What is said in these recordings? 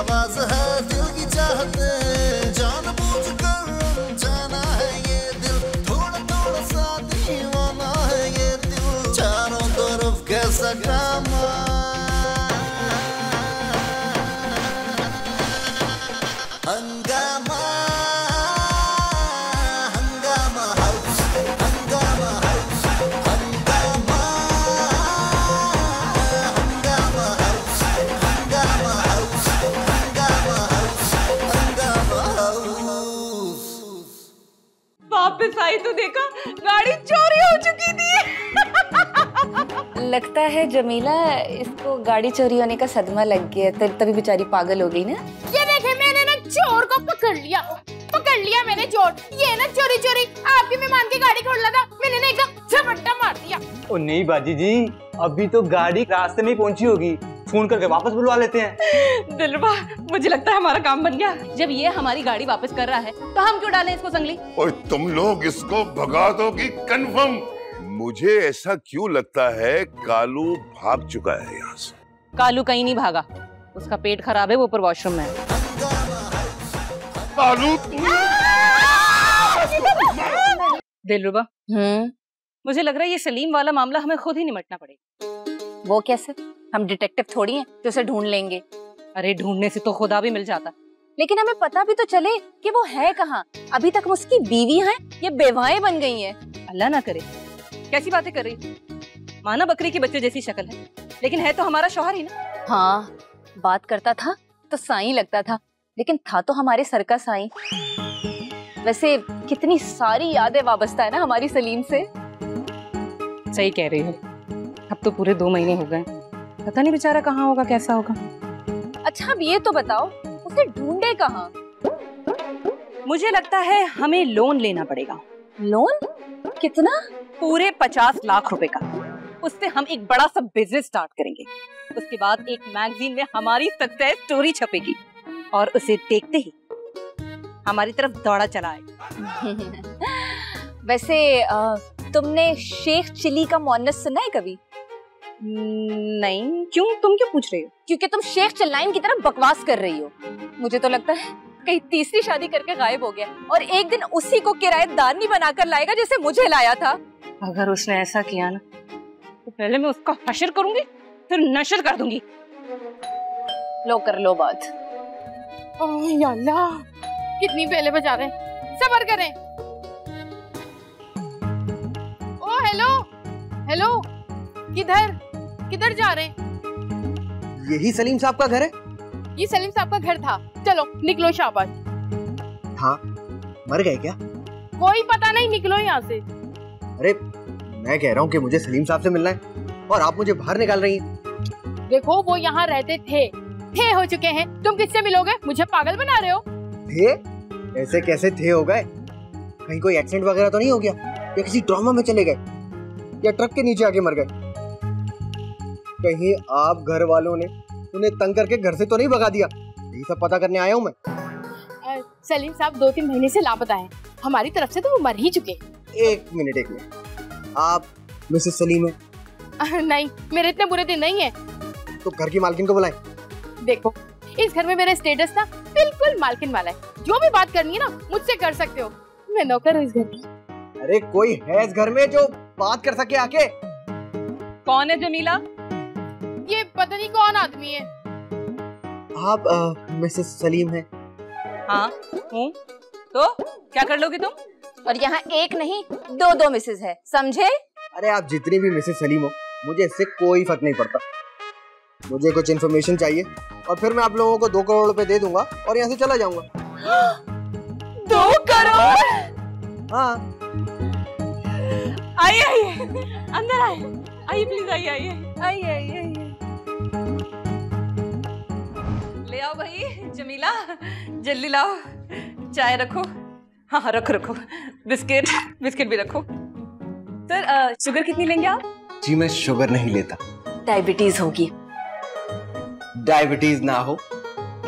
आवाज है दिल की चाहते, जानबूझ कर जाना है ये दिल, थोड़ा थोड़ा सा दीवाना है ये दिल, चारों तरफ कैसा ड्रामा। हंगामा हंगामा हाउस, हंगामा हाउस, हंगामा हंगामा हाउस, हंगामा हाउस, हंगामा हाउस, हंगामा हाउस। वापस आई तो देखा गाड़ी चोरी हो चुकी थी। लगता है जमीला इसको गाड़ी चोरी होने का सदमा लग गया, तभी बेचारी पागल हो गई ना। ये देखे मैंने ना चोर को पकड़ लिया मैंने चोर। ये ना चोरी चोरी आपकी मेहमान की गाड़ी खोल था, मैंने ना एकदम झपट्टा मार दिया। ओ नहीं बाजी जी, अभी तो गाड़ी रास्ते में ही पहुंची होगी, फोन करके वापस बुलवा लेते हैं। दिलरुबा मुझे लगता है हमारा काम बन गया। जब ये हमारी गाड़ी वापस कर रहा है तो हम क्यों डालें इसको संगली। और तुम लोग इसको भगा दोगी कंफर्म। मुझे ऐसा क्यों लगता है कालू भाग चुका है यहाँ से। कालू कहीं नहीं भागा, उसका पेट खराब है, वो ऊपर वॉशरूम में है। कालू दिलरुबा मुझे लग रहा है ये सलीम वाला मामला हमें खुद ही निपटना पड़ेगा। वो कैसे? हम डिटेक्टिव थोड़ी हैं जो उसे ढूंढ लेंगे। अरे ढूंढने से तो खुदा भी मिल जाता, लेकिन हमें पता भी तो चले कि वो है कहाँ। अभी तक उसकी बीवी हैं, ये बेवाएं बन गई हैं। अल्लाह ना करे। कैसी बातें कर रही, माना बकरी के बच्चे जैसी शक्ल है, लेकिन है तो हमारा शौहर ही ना। हाँ, बात करता था तो साईं लगता था, लेकिन था तो हमारे सर का साईं। वैसे कितनी सारी यादें वाबस्ता है ना हमारी सलीम से। सही कह रही हो, अब तो पूरे 2 महीने हो गए, पता नहीं बेचारा कहाँ होगा, कैसा होगा। अच्छा अब ये तो बताओ, उसे ढूंढे कहाँ? मुझे लगता है हमें लोन लेना पड़ेगा। लोन? कितना? पूरे 50 लाख रुपए का। उससे हम एक बड़ा सा बिजनेस स्टार्ट करेंगे। उसके बाद एक मैगजीन में हमारी सक्सेस स्टोरी छपेगी और उसे देखते ही हमारी तरफ दौड़ा चला आएगा। वैसे तुमने शेख चिली का मुअन्नस सुना है कभी? नहीं, क्यों? तुम क्यों पूछ रही हो? क्योंकि तुम शेख चिल्लाइन की तरफ बकवास कर रही हो। मुझे तो लगता है कहीं तीसरी शादी करके गायब हो गया और एक दिन उसी को किराएदार नहीं बनाकर लाएगा जैसे मुझे लाया था। अगर उसने ऐसा किया ना तो पहले मैं उसका हशर करूंगी, फिर नशर कर दूंगी। लो कर लो बात। ओह या अल्लाह, कितनी बेले बजा रहे हैं, सब्र करें। ओ हेलो हेलो, किधर जा रहे हैं? यही सलीम साहब का घर है? ये सलीम साहब का घर था। चलो निकलो शाबाश। हाँ, मर गए क्या? कोई पता नहीं, निकलो यहाँ से। अरे मैं कह रहा हूँ कि मुझे सलीम साहब से मिलना है और आप मुझे बाहर निकाल रही हैं। देखो वो यहाँ रहते थे हो चुके हैं, तुम किससे मिलोगे? मुझे पागल बना रहे हो। थे? ऐसे कैसे थे हो गए? कहीं कोई एक्सीडेंट वगैरह तो नहीं हो गया, या किसी ट्रॉमा में चले गए, या ट्रक के नीचे आके मर गए? कहीं आप घर वालों ने उन्हें तंग करके घर से तो नहीं भगा दिया? यही सब पता करने आया हूँ मैं। सलीम साहब 2-3 महीने से लापता हैं, हमारी तरफ से तो वो मर ही चुके। एक मिनट, आप मिसेस सलीम है? नहीं, मेरे इतने बुरे दिन नहीं है। तो घर की मालकिन को बुलाएं। देखो इस घर में मेरा स्टेटस ना बिल्कुल मालकिन वाला है, जो भी बात करनी है ना मुझसे कर सकते हो, मैं नौकर हूँ इस घर की। अरे कोई है इस घर में जो बात कर सके आके? कौन है जमीला? ये पता नहीं कौन आदमी है। आप मिसेस सलीम है? हाँ हूँ। तो क्या कर लोगे तुम? और यहाँ एक नहीं 2 मिसेस है, समझे? अरे आप जितनी भी मिसेस सलीम हो, मुझे इससे कोई फर्क नहीं पड़ता। मुझे कुछ इन्फॉर्मेशन चाहिए और फिर मैं आप लोगों को 2 करोड़ रुपए दे दूंगा और यहाँ से चला जाऊंगा। 2 करोड़? हाँ। आइए अंदर आइए प्लीज, आइए। ले आओ भाई जमीला, जल्दी लाओ, चाय रखो। हाँ रखो, बिस्किट भी रखो। सर शुगर कितनी लेंगे आप? जी मैं शुगर नहीं लेता। डायबिटीज होगी। डायबिटीज ना हो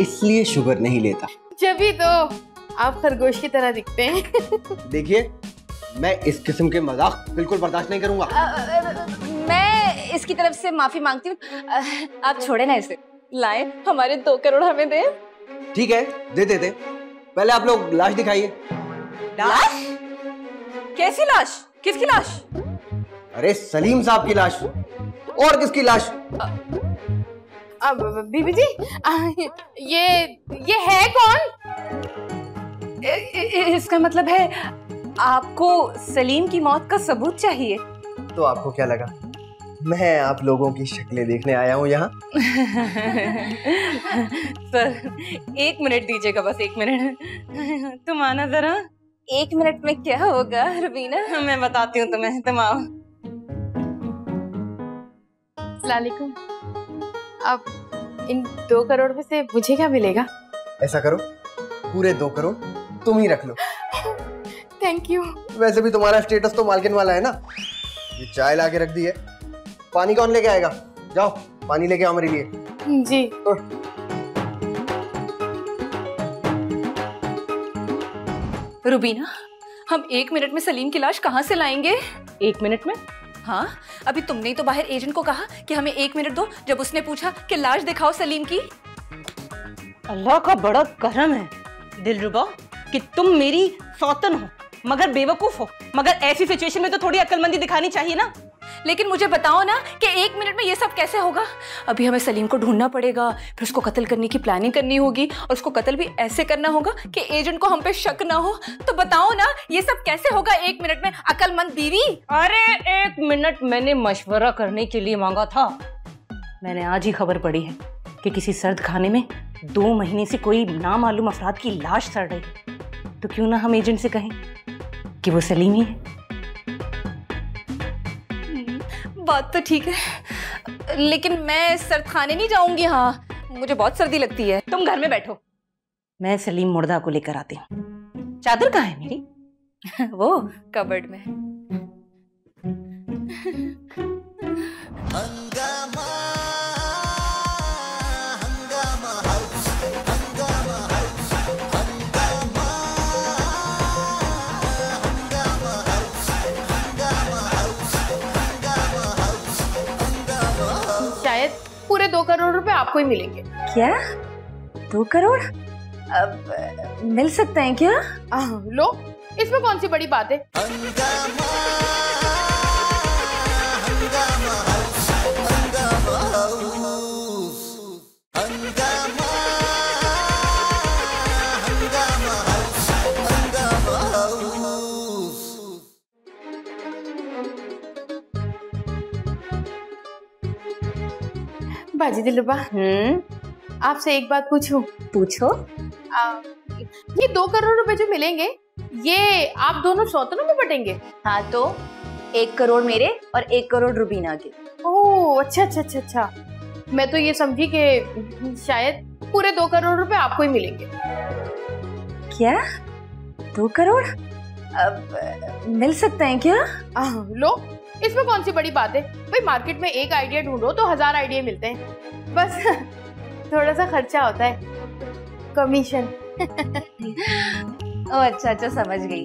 इसलिए शुगर नहीं लेता। जब भी तो आप खरगोश की तरह दिखते हैं। देखिए मैं इस किस्म के मजाक बिल्कुल बर्दाश्त नहीं करूंगा। मैं इसकी तरफ से माफी मांगती हूँ, आप छोड़े ना इसे, लाए, हमारे 2 करोड़ हमें दे। ठीक है, दे देते। पहले आप लोग लाश दिखाइए। लाश? कैसी लाश? किसकी लाश? अरे सलीम साहब की लाश। और किसकी लाश? अब बीबी जी, ये है कौन? इसका मतलब है आपको सलीम की मौत का सबूत चाहिए? तो आपको क्या लगा मैं आप लोगों की शक्लें देखने आया हूँ यहाँ? सर 1 मिनट दीजिएगा, बस 1 मिनट। तुम आना जरा। 1 मिनट में क्या होगा रुबीना? मैं बताती हूँ तुम्हें, तुम आओ। सलामुअलैकुम। अब इन 2 करोड़ में से मुझे क्या मिलेगा? ऐसा करो, पूरे 2 करोड़ तुम ही रख लो। Thank you. वैसे भी तुम्हारा स्टेटस तो मालकिन वाला है ना। ये चाय ला के रख दी है, पानी कौन लेके आएगा? जाओ पानी लेके आओ मेरे लिए। जी। रुबीना, हम 1 मिनट में सलीम की लाश कहाँ से लाएंगे? 1 मिनट में? हाँ, अभी तुमने ही तो बाहर एजेंट को कहा कि हमें 1 मिनट दो, जब उसने पूछा कि लाश दिखाओ सलीम की। अल्लाह का बड़ा करम है दिलरुबा कि तुम मेरी सौतन हो मगर बेवकूफ हो। मगर ऐसी सिचुएशन में तो थोड़ी अक्लमंदी दिखानी चाहिए ना। लेकिन मुझे बताओ ना कि 1 मिनट में ये सब कैसे होगा? अभी हमें सलीम को ढूंढना पड़ेगा, फिर उसको कत्ल करने की प्लानिंग करनी होगी और उसको कत्ल भी ऐसे करना होगा कि एजेंट को हम पे शक ना हो। तो बताओ ना ये सब कैसे होगा 1 मिनट में, अक्लमंद बीवी? अरे 1 मिनट मैंने मशवरा करने के लिए मांगा था। मैंने आज ही खबर पड़ी है कि किसी सर्द खाने में 2 महीने से कोई नामालूम अफराद की लाश सड़ रही। तो क्यों ना हम एजेंट से कहें कि वो सलीम ही है। बात तो ठीक है, लेकिन मैं सर्द खाने नहीं जाऊंगी। हाँ, मुझे बहुत सर्दी लगती है। तुम घर में बैठो, मैं सलीम मुर्दा को लेकर आती हूँ। चादर कहाँ है मेरी? वो कबर्ड में। हंगामा हंगामा हाउस हंगामा हाउस हंगामा हंगामा हाउस हंगामा हाउस हंगामा हाउस हंगामा हाउस। शायद पूरे 2 करोड़ रुपए आपको ही मिलेंगे। क्या? 2 करोड़? अब मिल सकते हैं क्या? लो, इसमें कौन सी बड़ी बात है? हंगामा हंगामा हाउस हंगामा हाउस हंगामा हंगामा हाउस हंगामा हाउस। बाजी दिलरुबा, आपसे एक बात पूछूं? पूछो। ये 2 करोड़ रुपए जो मिलेंगे, ये आप दोनों सौतनों में बटेंगे? हाँ, तो 1 करोड़ मेरे और 1 करोड़ रुबीना के। ओह, अच्छा अच्छा अच्छा अच्छा। मैं तो ये समझी कि शायद पूरे 2 करोड़ रुपए आपको ही मिलेंगे। क्या? 2 करोड़? अब मिल सकते हैं क्या? लो, इसमें कौन सी बड़ी बात है? भाई मार्केट में एक आइडिया ढूंढो तो 1000 आइडिया मिलते हैं। बस थोड़ा सा खर्चा होता है, कमीशन। ओ अच्छा अच्छा, समझ गई।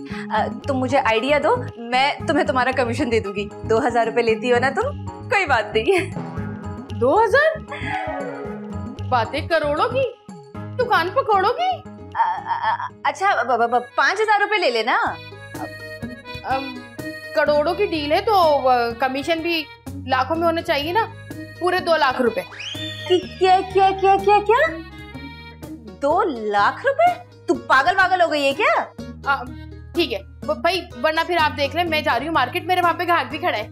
तुम मुझे आइडिया दो, मैं तुम्हें तुम्हारा कमीशन दे दूंगी। 2000 रुपए लेती हो ना तुम? कोई बात नहीं। 2000? बातें करोड़ों की, दुकान पकौड़ों की। अच्छा 5000 रुपए ले लेना। करोड़ों की डील है तो कमीशन भी लाखों में होना चाहिए ना। पूरे 2 लाख रुपए। क्या क्या क्या क्या क्या? 2 लाख रुपए? तू पागल वागल हो गई है क्या? ठीक है भाई, वरना फिर आप देख लें, मैं जा रही हूँ मार्केट, मेरे वहाँ पे ग्राहक भी खड़ा है।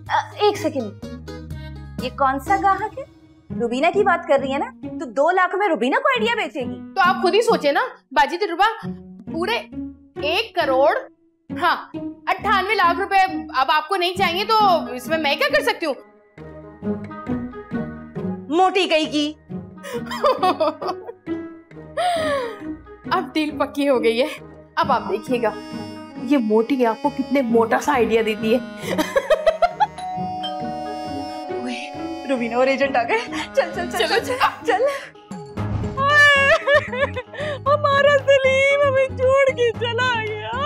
1 सेकंड, ये कौन सा ग्राहक है? रुबीना की बात कर रही है ना? तो 2 लाख में रुबीना को आइडिया बेचेगी? तो आप खुद ही सोचे ना बाजी दिलरुबा, पूरे 1 करोड़, हाँ 98 लाख रुपए अब आपको नहीं चाहिए तो इसमें मैं क्या कर सकती हूँ? मोटी कही की। अब डील पक्की हो गई है। अब आप देखिएगा ये मोटी आपको कितने मोटा सा आइडिया देती है। रुबीना और एजेंट आ गए। चल चल चल चल, चल, चल। हमारा सलीम हमें छोड़ के चला गया।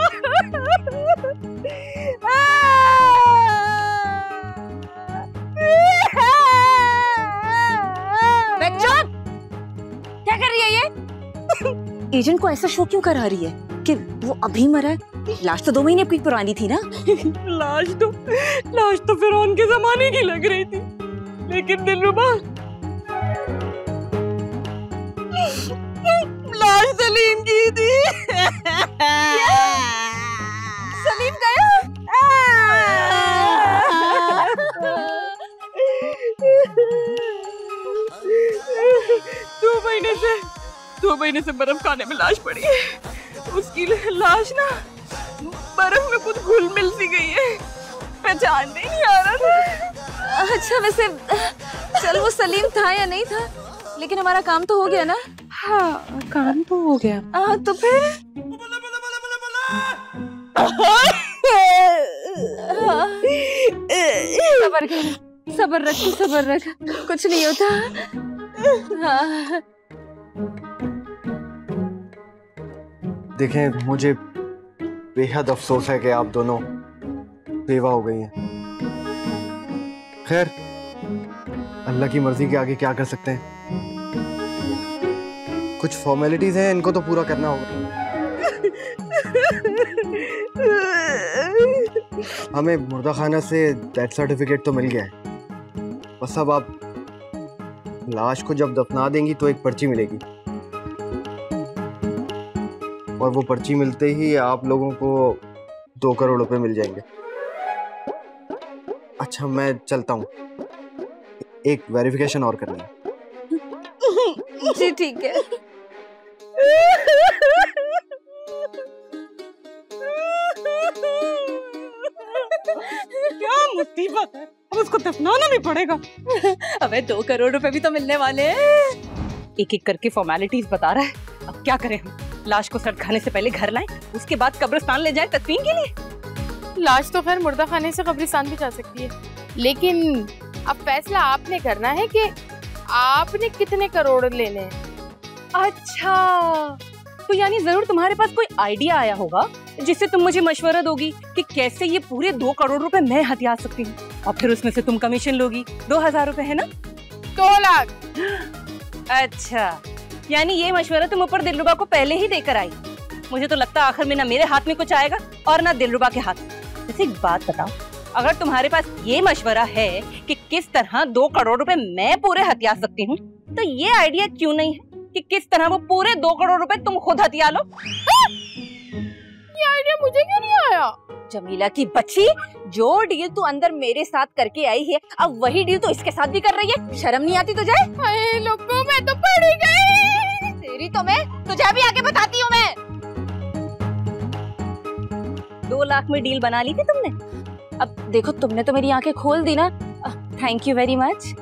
कर रही है ये? एजेंट को ऐसा शो क्यों करा रही है कि वो अभी मरा है? लाश तो 2 महीने की पुरानी थी ना। लाश तो फिरौन के जमाने की लग रही थी, लेकिन दिलरुबा लाश सलीम की थी। सलीम गया? 2 महीने से बर्फ खाने में लाश पड़ी है। उसकी लाश ना बर्फ में कुछ घुल मिल सी गई है, पहचान नहीं आ रहा था। अच्छा वैसे चल वो सलीम था या नहीं था, लेकिन हमारा काम तो हो गया ना। हाँ काम तो हो गया। तो फिर सबर रख, सबर रख, कुछ नहीं होता। हाँ। देखें, मुझे बेहद अफसोस है कि आप दोनों बेवा हो गई हैं। खैर, अल्लाह की मर्जी के आगे क्या कर सकते हैं। कुछ फॉर्मेलिटीज हैं, इनको तो पूरा करना होगा। हमें मुर्दा खाना से डेथ सर्टिफिकेट तो मिल गया है, बस अब आप लाश को जब दफना देंगी तो एक पर्ची मिलेगी, और वो पर्ची मिलते ही आप लोगों को 2 करोड़ रुपए मिल जाएंगे। अच्छा मैं चलता हूँ, एक वेरिफिकेशन और करनी है। जी ठीक है। क्या मुसीबत है, अब उसको दफनाना भी पड़ेगा। अबे 2 करोड़ रुपए भी तो मिलने वाले हैं। एक एक करके फॉर्मेलिटीज बता रहा है, अब क्या करें हम? लाश को सड़ खाने से पहले घर लाएं, उसके बाद कब्रिस्तान ले जाएं तदफीन के लिए। लाश तो खैर मुर्दा खाने से कब्रिस्तान भी जा सकती है, लेकिन अब फैसला आपने करना है कि आपने कितने करोड़ लेने हैं। अच्छा, तो यानी जरूर तुम्हारे पास कोई आइडिया आया होगा जिससे तुम मुझे मशवरा दोगी कि कैसे ये पूरे 2 करोड़ रुपए मैं हथिया सकती हूँ, और फिर उसमें से तुम कमीशन लोगी। 2000 रुपए है ना? 2 लाख। अच्छा, यानी ये मशवरा तुम ऊपर दिलरुबा को पहले ही देकर आई। मुझे तो लगता आखिर में ना मेरे हाथ में कुछ आएगा और ना दिलरुबा के हाथ में। वैसे एक बात बताओ, अगर तुम्हारे पास ये मशवरा है कि किस तरह 2 करोड़ रुपए मैं पूरे हथिया सकती हूँ, तो ये आइडिया क्यों नहीं है कि किस तरह वो पूरे 2 करोड़ रुपए तुम खुद हथिया लो? ये आइडिया मुझे क्यों नहीं आया? जमीला की बच्ची, जो डील तू अंदर मेरे साथ करके आई है, अब वही डील तो इसके साथ भी कर रही है। शर्म नहीं आती तुझे? अरे लोगों, मैं तो पड़ गई। तेरी तो मैं तुझे भी आगे बताती हूँ। मैं 2 लाख में डील बना ली थी तुमने। अब देखो, तुमने तो मेरी आंखें खोल दी ना। Thank you very much.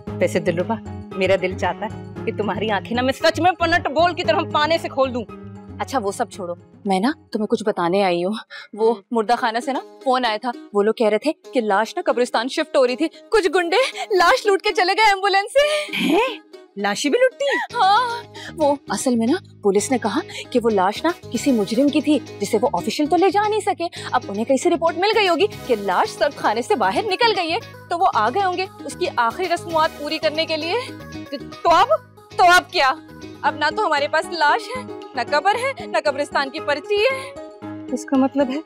वैसे दिलरुबा, मेरा दिल चाहता है कि तुम्हारी आंखें ना मैं सच में पनट बोल की तरह पाने से खोल दूं। अच्छा वो सब छोड़ो, मैं ना तुम्हें कुछ बताने आई हूँ। वो मुर्दा खाना से ना फोन आया था, वो लोग कह रहे थे कि लाश ना कब्रिस्तान शिफ्ट हो रही थी। कुछ गुंडे लाश लूट के चले गए एम्बुलेंस से। हैं? लाशें भी लूटती हैं? हाँ, वो असल में ना पुलिस ने कहा कि वो लाश ना किसी मुजरिम की थी, जिसे वो ऑफिशियल तो ले जा नहीं सके। अब उन्हें कहीं से रिपोर्ट मिल गई होगी कि लाश सर्द खाने से बाहर निकल गई है, तो वो आ गए होंगे उसकी आखिरी रस्मुआत पूरी करने के लिए। तो अब क्या? अब ना तो हमारे पास लाश है, न कब्र है, न कब्रिस्तान की पर्ची है। इसका मतलब है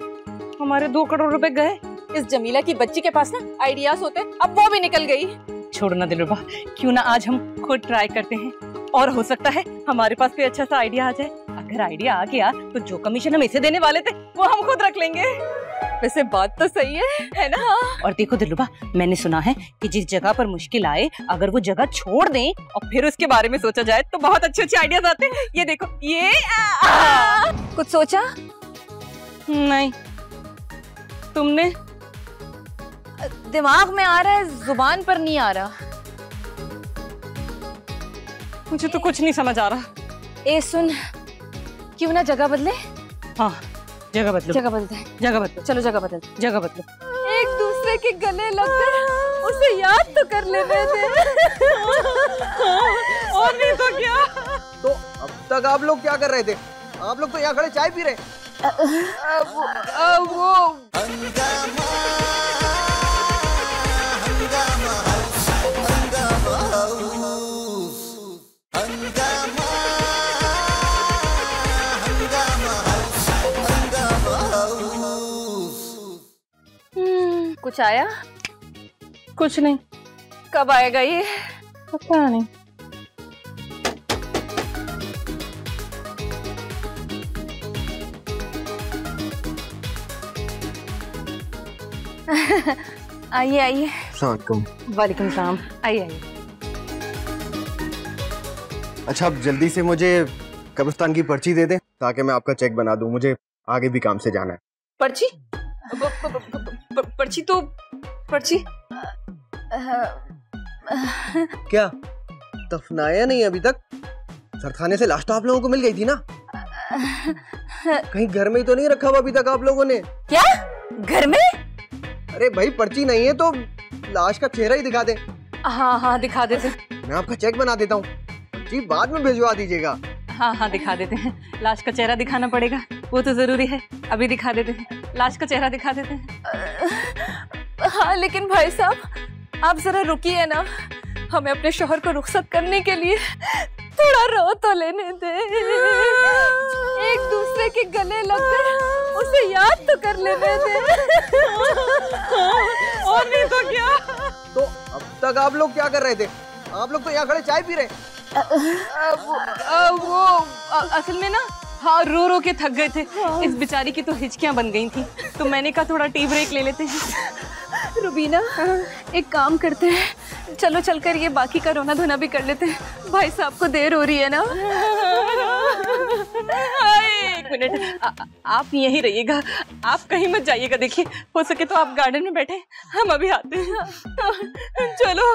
हमारे 2 करोड़ रुपए गए। इस जमीला की बच्ची के पास ना आइडियाज होते, अब वो भी निकल गई। छोड़ना दिलरुबा, क्यों ना आज हम खुद ट्राई करते हैं, और हो सकता है हमारे पास कोई अच्छा सा आइडिया आ जाए। अगर आइडिया आ गया तो जो कमीशन हम इसे देने वाले थे वो हम खुद रख लेंगे। वैसे बात तो सही है ना? और देखो दिलरुबा, मैंने सुना है कि जिस जगह पर मुश्किल आए, अगर वो जगह छोड़ दें और फिर उसके बारे में सोचा जाए तो बहुत अच्छे अच्छे आइडियाज आते हैं। ये देखो, ये कुछ सोचा? नहीं, तुमने? दिमाग में आ रहा है, जुबान पर नहीं आ रहा। मुझे तो कुछ नहीं समझ आ रहा। ए सुन, क्यों ना जगह बदले? हाँ, जगह बदलो। जगह बदलते हैं। जगह बदलो। चलो जगह बदल। जगह बदलो। एक दूसरे के गले लगकर उसे याद तो कर लेने दे। और नहीं तो क्या? तो अब तक आप लोग क्या कर रहे थे? आप लोग तो यहाँ खड़े चाय पी रहे। वो हंगामा कुछ आया? कुछ नहीं। कब आएगा ये? पता नहीं। आइए आइए। वालेकुम सलाम। आइए आइए। अच्छा, आप जल्दी से मुझे कब्रिस्तान की पर्ची दे दें ताकि मैं आपका चेक बना दूं, मुझे आगे भी काम से जाना है। पर्ची? पर्ची तो पर्ची क्या दफनाया नहीं अभी तक? सरखाने से लाश तो आप लोगों को मिल गई थी ना? कहीं घर में ही तो नहीं रखा हुआ अभी तक आप लोगों ने? क्या घर में? अरे भाई, पर्ची नहीं है तो लाश का चेहरा ही दिखा दे। हाँ हाँ दिखा देते। मैं आपका चेक बना देता हूँ, पर्ची बाद में भिजवा दीजिएगा। हाँ हाँ दिखा देते हैं। लाश का चेहरा दिखाना पड़ेगा, वो तो जरूरी है। अभी दिखा देते हैं, लाश का चेहरा दिखा देते हैं। हाँ लेकिन भाई साहब आप जरा रुकिए ना, हमें अपने शौहर को रुखसत करने के लिए थोड़ा रो तो लेने दे। एक दूसरे के गले लगकर उसे याद तो कर लेने दे। और नहीं तो क्या। तो अब तक आप लोग क्या कर रहे थे? आप लोग तो यहाँ खड़े चाय पी रहे। वो असल में ना, हाँ रो रो के थक गए थे। इस बेचारी की तो हिचकियां बन गई थी, तो मैंने कहा थोड़ा टी ब्रेक ले लेते हैं। रुबीना एक काम करते हैं, चलो चलकर ये बाकी का रोना धोना भी कर लेते हैं, भाई साहब को देर हो रही है ना। एक मिनट, आप यहीं रहिएगा, आप कहीं मत जाइएगा। देखिए हो सके तो आप गार्डन में बैठे, हम अभी आते हैं। चलो।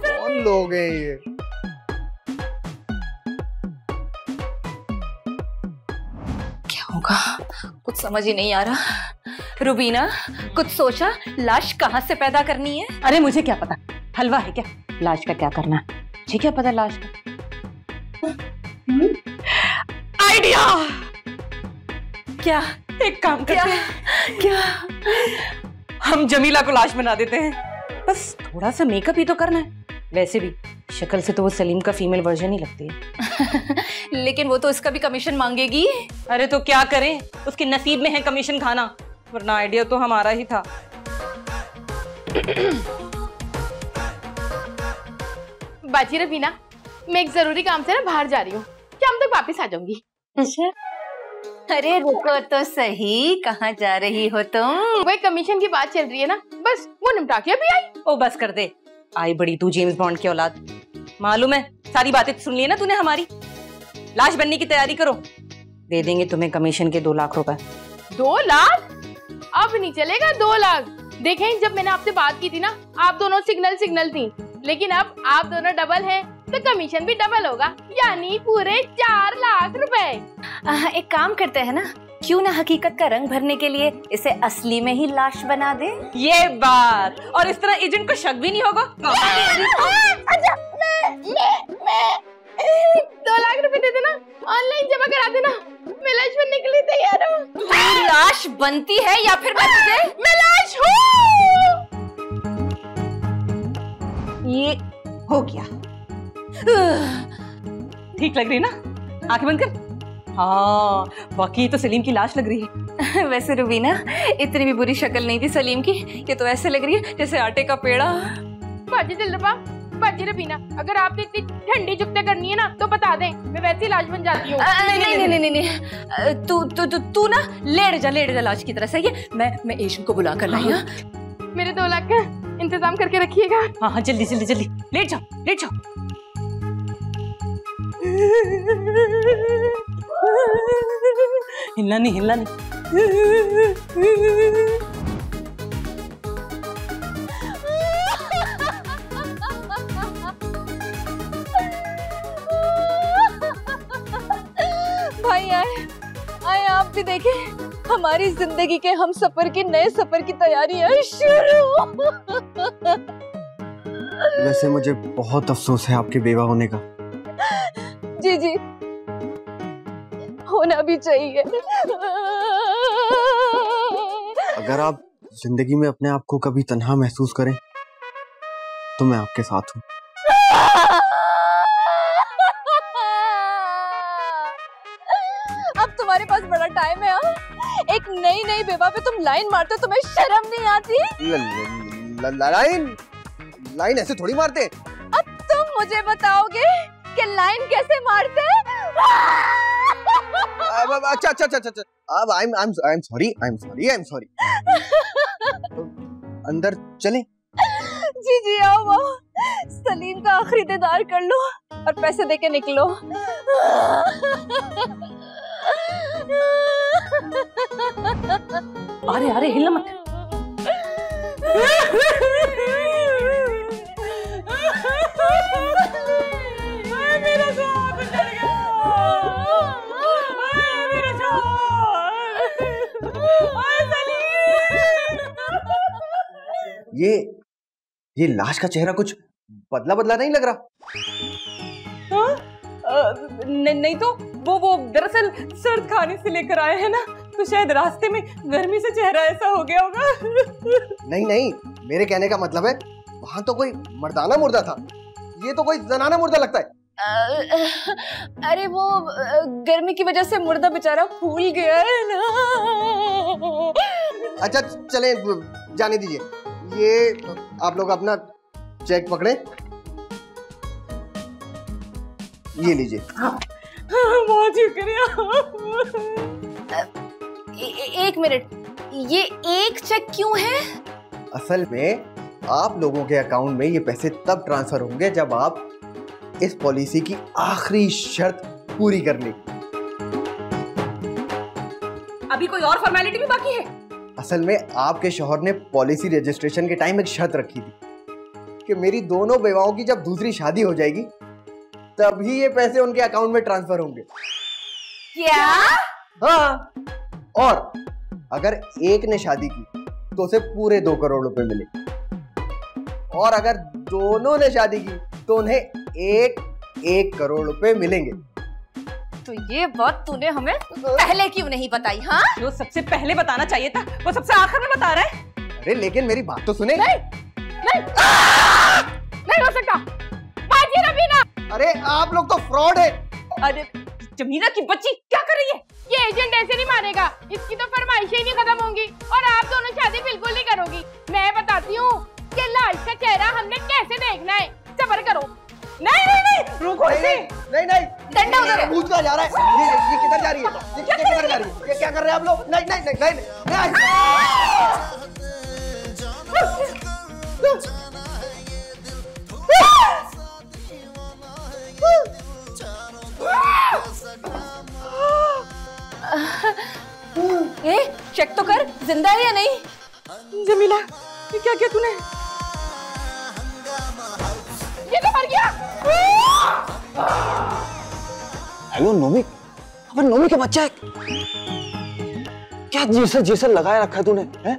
कौन लोग हैं ये? क्या होगा कुछ समझ ही नहीं आ रहा। रुबीना कुछ सोचा? लाश कहाँ से पैदा करनी है? अरे मुझे क्या पता, हलवा है क्या? लाश का क्या करना है, मुझे क्या पता लाश का। आइडिया! क्या? एक काम करते हैं, क्या? हम जमीला को लाश बना देते हैं। बस थोड़ा सा मेकअप ही तो करना है। वैसे भी शक्ल से तो वो सलीम का फीमेल वर्जन ही लगती है। लेकिन वो तो इसका भी कमीशन मांगेगी। अरे तो क्या करें, उसके नसीब में है कमीशन खाना, वरना आइडिया तो हमारा ही था। बाजी रवीना, मैं एक जरूरी काम से ना बाहर जा रही हूँ, शाम तक वापस आ जाऊंगी। अच्छा, अरे रुको तो सही, कहाँ जा रही हो तुम? वो एक कमीशन की बात चल रही है ना, बस वो निपटा के अभी आई। ओ बस कर दे, आई बड़ी तू जेम्स बॉन्ड की औलाद। मालूम है, सारी बातें सुन ली है ना तूने हमारी। लाश बनने की तैयारी करो, दे देंगे तुम्हें कमीशन के 2 लाख रुपए। 2 लाख? अब नहीं चलेगा 2 लाख। देखें, जब मैंने आपसे बात की थी ना, आप दोनों सिग्नल थी, लेकिन अब आप दोनों डबल हैं, तो कमीशन भी डबल होगा, यानी पूरे 4 लाख रुपए। एक काम करते हैं ना, क्यों ना हकीकत का रंग भरने के लिए इसे असली में ही लाश बना दे। ये बात, और इस तरह एजेंट को शक भी नहीं होगा। अच्छा, मैं 2 लाख रुपए दे देना, ऑनलाइन जमा करा देना, मैं लाश बनने के लिए तैयार हूँ। तू लाश बनती है या फिर बन दे? मैं लाश हूँ। ये हो गया, ठीक लग रही है ना? आंखें बंद कर। हाँ वाकई तो सलीम की लाश लग रही है। वैसे रुबीना इतनी भी बुरी शक्ल नहीं थी सलीम की, ये तो ऐसे लग रही है जैसे आटे का पेड़ा। बाजी दिलरुबा, बाजी रवीना, अगर आपने इतनी ठंडी जुगते करनी है ना तो बता दें, मैं वैसे ही लाश बन जाती हूँ। नहीं, तू ना लेट जा लाश की तरह। सही है, मैं एशियन को बुला कर लाई। मेरे 2 लाख का इंतजाम करके रखिएगा। हाँ जल्दी लेट जाओ। हिलना नहीं। भाई आए आप भी देखें, हमारी जिंदगी के हम सफर की नए सफर की तैयारी है शुरू। वैसे मुझे बहुत अफसोस है आपके बेवा होने का। जी होना भी चाहिए। अगर आप जिंदगी में अपने आप को कभी तन्हा महसूस करें तो मैं आपके साथ हूँ। अब तुम्हारे पास बड़ा टाइम है। एक नई नई बेवा पे तुम लाइन मारते हो, तुम्हें शर्म नहीं आती? लाइन ऐसे थोड़ी मारते। अब तुम मुझे बताओगे कि लाइन कैसे मारते हैं? अच्छा। अब आई एम सॉरी। अंदर चलें? जी आओ। सलीम का आखिरी दीदार कर लो और पैसे देके निकलो। अरे हिलना मत। ये लाश का चेहरा कुछ बदला नहीं लग रहा? नहीं तो वो दरअसल सर्द खाने से लेकर आए हैं ना, तो शायद रास्ते में गर्मी से चेहरा ऐसा हो गया होगा। नहीं, मेरे कहने का मतलब है वहाँ तो कोई मर्दाना मुर्दा था, ये तो कोई जनाना मुर्दा लगता है। अरे वो गर्मी की वजह से मुर्दा बेचारा फूल गया है ना। अच्छा चलें, जाने दीजिए। ये आप लोग अपना चेक पकड़े, ये लीजिए। बहुत शुक्रिया। एक मिनट, ये एक चेक क्यों है? असल में आप लोगों के अकाउंट में ये पैसे तब ट्रांसफर होंगे जब आप इस पॉलिसी की आखिरी शर्त पूरी कर लें। अभी कोई और फॉर्मेलिटी भी बाकी है? असल में आपके शौहर ने पॉलिसी रजिस्ट्रेशन के टाइम एक शर्त रखी थी कि मेरी दोनों बेवाओं की जब दूसरी शादी हो जाएगी तभी ये पैसे उनके अकाउंट में ट्रांसफर होंगे। क्या? हाँ, और अगर एक ने शादी की तो उसे पूरे 2 करोड़ रुपए मिले, और अगर दोनों ने शादी की तो उन्हें 1 करोड़ रुपए मिलेंगे। तो ये बात तूने हमें पहले क्यों नहीं बताई? हाँ, जो सबसे पहले बताना चाहिए था वो सबसे आखिर में बता रहा है। अरे लेकिन मेरी बात तो सुने। नहीं हो सकता। बाजी रवीना, अरे आप लोग तो फ्रॉड है। अरे जमीला की बच्ची क्या कर रही है? ये एजेंट ऐसे नहीं मानेगा, इसकी तो फरमाइशें ही नहीं खत्म होंगी और आप दोनों शादी बिल्कुल नहीं करोगी। मैं बताती हूँ कि लाश का चेहरा हमने कैसे देखना है। सब्र करो। नहीं रुको। नहीं डंडा उधर पूछ कहाँ जा रहा है? ये किधर जा रही है? ये किधर जा रही है? ये क्या कर रहे हैं आप लोग? नहीं। ये चेक तो कर, जिंदा है या नहीं? जमीला, ये क्या किया तूने? ये तो मर गया। हेलो नोमी, अबे नोमी का बच्चा है क्या? जैसे लगाए रखा है तूने, हैं?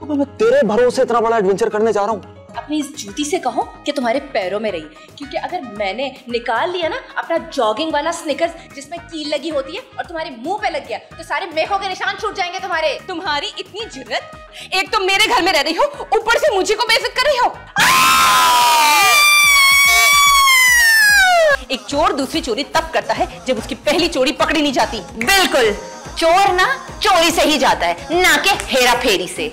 अबे मैं तेरे भरोसे इतना बड़ा एडवेंचर करने जा रहा हूँ। अपनी इस जूती से कहो कि तुम्हारे पैरों में रही, क्योंकि अगर मैंने निकाल लिया ना अपना जॉगिंग वाला स्निकर्स जिसमें कील लगी होती है और तुम्हारे मुंह पे लग गया तो सारे मेखों के निशान छूट जाएंगे तुम्हारे। तुम्हारी इतनी जुर्रत, एक तो मेरे घर में रह रही हो, ऊपर से मुझे को बेइज्जत कर रही हो। एक चोर दूसरी चोरी तब करता है जब उसकी पहली चोरी पकड़ी नहीं जाती। बिल्कुल, चोर ना चोरी से ही जाता है, ना कि हेरा फेरी से।